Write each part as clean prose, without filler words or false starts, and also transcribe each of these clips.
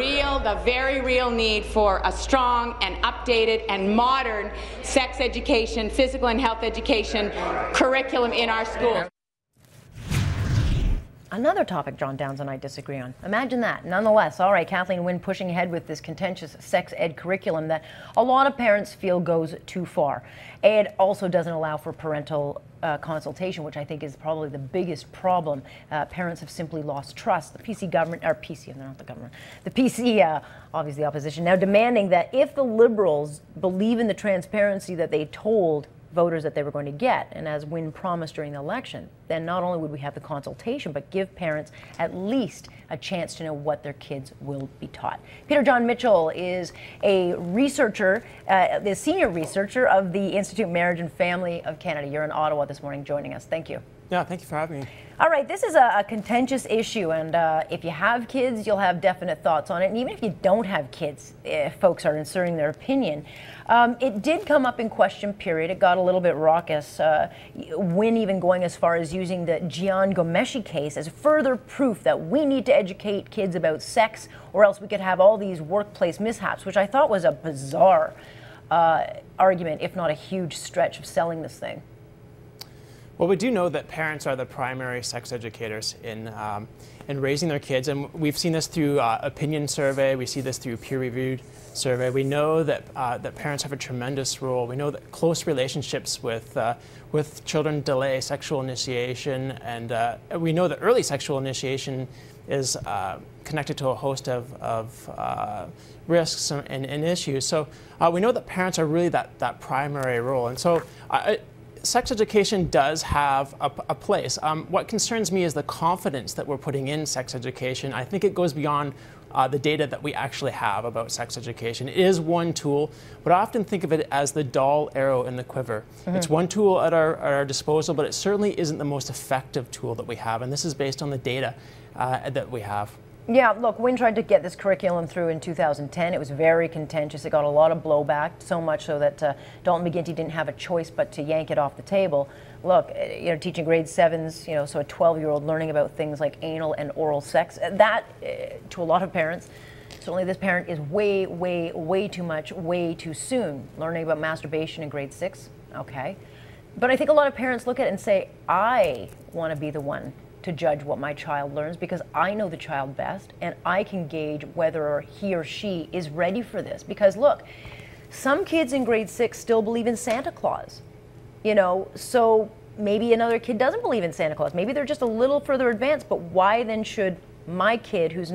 the very real need for a strong and updated and modern sex education, physical and health education curriculum in our schools. Another topic John Downs and I disagree on. Imagine that. Nonetheless, all right, Kathleen Wynne pushing ahead with this contentious sex ed curriculum that a lot of parents feel goes too far. It also doesn't allow for parental consultation, which I think is probably the biggest problem. Parents have simply lost trust. The PC government, or PC, they're not the government, the PC, obviously opposition, now demanding that if the Liberals believe in the transparency that they told voters that they were going to get, and as Wynne promised during the election, then not only would we have the consultation, but give parents at least a chance to know what their kids will be taught. Peter John Mitchell is a researcher, the senior researcher of the Institute Marriage and Family of Canada. You're in Ottawa this morning joining us. Thank you. Yeah, thank you for having me. All right, this is a contentious issue, and if you have kids, you'll have definite thoughts on it. And even if you don't have kids, if folks are inserting their opinion. It did come up in question period. It got a little bit raucous. Wynne even going as far as using the Jian Ghomeshi case as further proof that we need to educate kids about sex, or else we could have all these workplace mishaps, which I thought was a bizarre argument, if not a huge stretch of selling this thing. Well, we do know that parents are the primary sex educators in raising their kids, and we've seen this through opinion survey. We see this through peer-reviewed survey. We know that that parents have a tremendous role. We know that close relationships with children delay sexual initiation, and we know that early sexual initiation is connected to a host of risks and issues. So we know that parents are really that primary role, and so. Sex education does have a place. What concerns me is the confidence that we're putting in sex education. I think it goes beyond the data that we actually have about sex education. It is one tool, but I often think of it as the dull arrow in the quiver. Mm-hmm. It's one tool at our disposal, but it certainly isn't the most effective tool that we have, and this is based on the data that we have. Yeah, look, Wynne tried to get this curriculum through in 2010. It was very contentious. It got a lot of blowback, so much so that Dalton McGuinty didn't have a choice but to yank it off the table. Look, teaching grade 7s, so a 12-year-old learning about things like anal and oral sex, that, to a lot of parents, certainly this parent, is way, way, way too much, way too soon. Learning about masturbation in grade 6, okay. But I think a lot of parents look at it and say, I want to be the one to judge what my child learns because I know the child best and I can gauge whether he or she is ready for this. Because look, some kids in grade 6 still believe in Santa Claus, so maybe another kid doesn't believe in Santa Claus. Maybe they're just a little further advanced, but why then should my kid, who's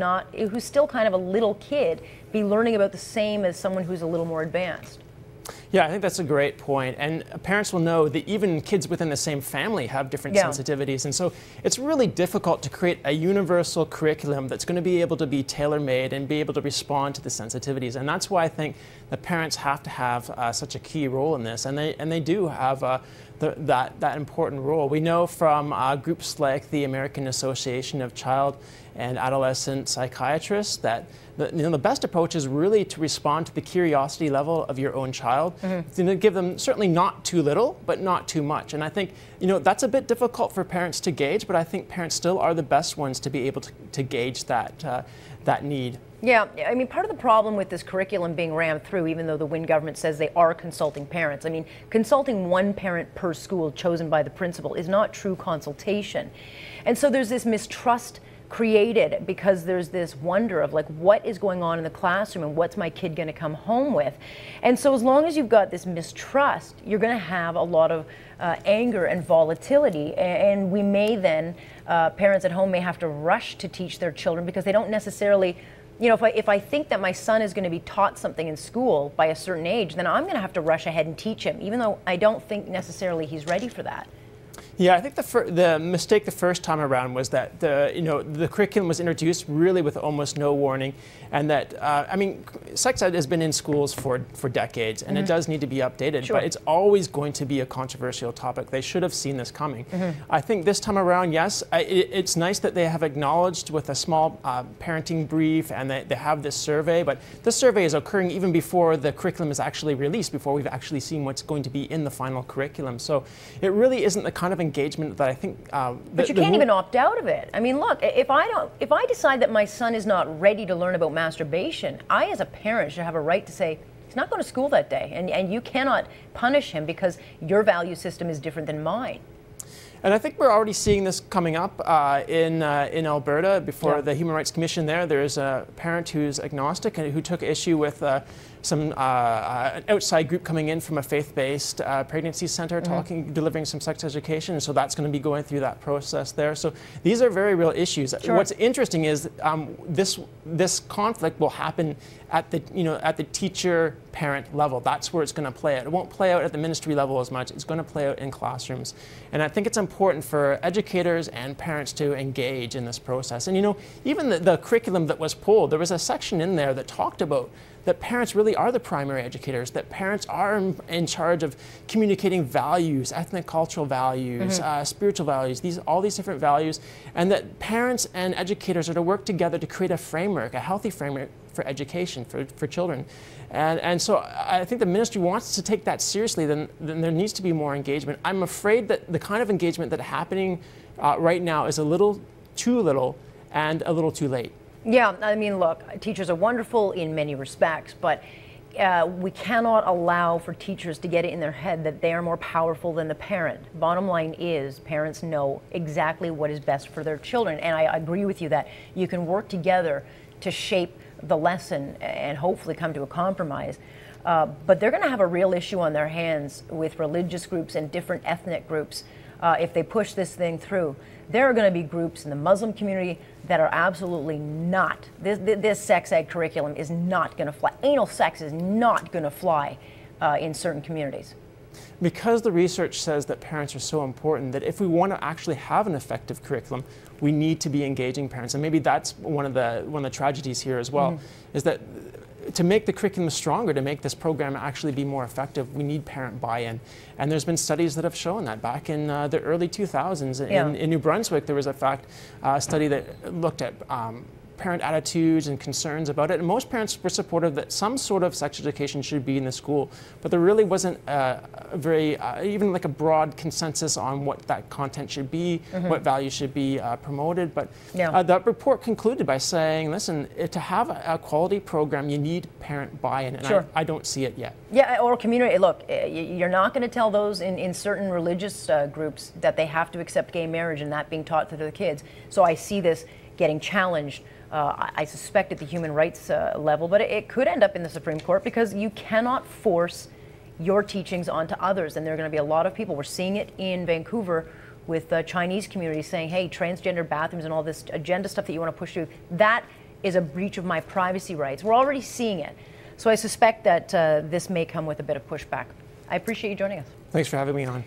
still kind of a little kid, be learning about the same as someone who's a little more advanced? Yeah, I think that's a great point. And parents will know that even kids within the same family have different sensitivities. And so it's really difficult to create a universal curriculum that's going to be able to be tailor-made and be able to respond to the sensitivities. And that's why I think the parents have to have such a key role in this. And they do have that important role. We know from groups like the American Association of Child and Adolescent Psychiatrists that the best approach is really to respond to the curiosity level of your own child. Mm-hmm. To give them certainly not too little, but not too much. And I think that's a bit difficult for parents to gauge, but I think parents still are the best ones to be able to gauge that need. Yeah, I mean, part of the problem with this curriculum being rammed through, even though the Wynne government says they are consulting parents, I mean, consulting one parent per school chosen by the principal is not true consultation. And so there's this mistrust created because there's this wonder of like, what is going on in the classroom and what's my kid going to come home with? And so as long as you've got this mistrust, you're going to have a lot of anger and volatility, and we may then, parents at home may have to rush to teach their children because they don't necessarily, if I think that my son is going to be taught something in school by a certain age, then I'm going to have to rush ahead and teach him, even though I don't think necessarily he's ready for that. Yeah, I think the mistake the first time around was that the curriculum was introduced really with almost no warning, and that sex ed has been in schools for decades, and it does need to be updated. Sure. But it's always going to be a controversial topic. They should have seen this coming. I think this time around, yes, it's nice that they have acknowledged with a small parenting brief, and they have this survey. But this survey is occurring even before the curriculum is actually released, before we've actually seen what's going to be in the final curriculum. So it really isn't the kind of engagement that I think. But you can't even opt out of it. I mean, look, if I decide that my son is not ready to learn about masturbation, I as a parent should have a right to say, he's not going to school that day, and you cannot punish him because your value system is different than mine. And I think we're already seeing this coming up in Alberta. Before the Human Rights Commission there's a parent who's agnostic and who took issue with an outside group coming in from a faith-based pregnancy center delivering some sex education. So that's going to be going through that process there. So these are very real issues. Sure. What's interesting is this conflict will happen at the teacher-parent level. That's where it's going to play out. It won't play out at the ministry level as much. It's going to play out in classrooms. And I think it's important for educators and parents to engage in this process. And even the curriculum that was pulled, there was a section in there that talked about that parents really are the primary educators, that parents are in charge of communicating values, ethnic cultural values, spiritual values, all these different values, and that parents and educators are to work together to create a framework, a healthy framework for education for children. And so I think the ministry wants to take that seriously, then there needs to be more engagement. I'm afraid that the kind of engagement that's happening right now is a little too little and a little too late. Yeah, I mean, look, teachers are wonderful in many respects, but we cannot allow for teachers to get it in their head that they are more powerful than the parent. Bottom line is, parents know exactly what is best for their children, and I agree with you that you can work together to shape the lesson and hopefully come to a compromise. But they're going to have a real issue on their hands with religious groups and different ethnic groups if they push this thing through. There are going to be groups in the Muslim community that are absolutely not. This sex ed curriculum is not going to fly. Anal sex is not going to fly in certain communities. Because the research says that parents are so important, that if we want to actually have an effective curriculum, we need to be engaging parents. And maybe that's one of the tragedies here as well, is that to make the curriculum stronger, to make this program actually be more effective, we need parent buy-in. And there's been studies that have shown that. Back in the early 2000s in New Brunswick, there was a study that looked at parent attitudes and concerns about it. And most parents were supportive that some sort of sex education should be in the school, but there really wasn't even like a broad consensus on what that content should be, what values should be promoted. But that report concluded by saying, listen, to have a quality program, you need parent buy-in, and I don't see it yet. Yeah, or community. Look, you're not going to tell those in certain religious groups that they have to accept gay marriage and that being taught to their kids. So I see this getting challenged. I suspect at the human rights level, but it could end up in the Supreme Court because you cannot force your teachings onto others. And there are going to be a lot of people. We're seeing it in Vancouver with the Chinese community saying, hey, transgender bathrooms and all this agenda stuff that you want to push through, that is a breach of my privacy rights. We're already seeing it. So I suspect that this may come with a bit of pushback. I appreciate you joining us. Thanks for having me on.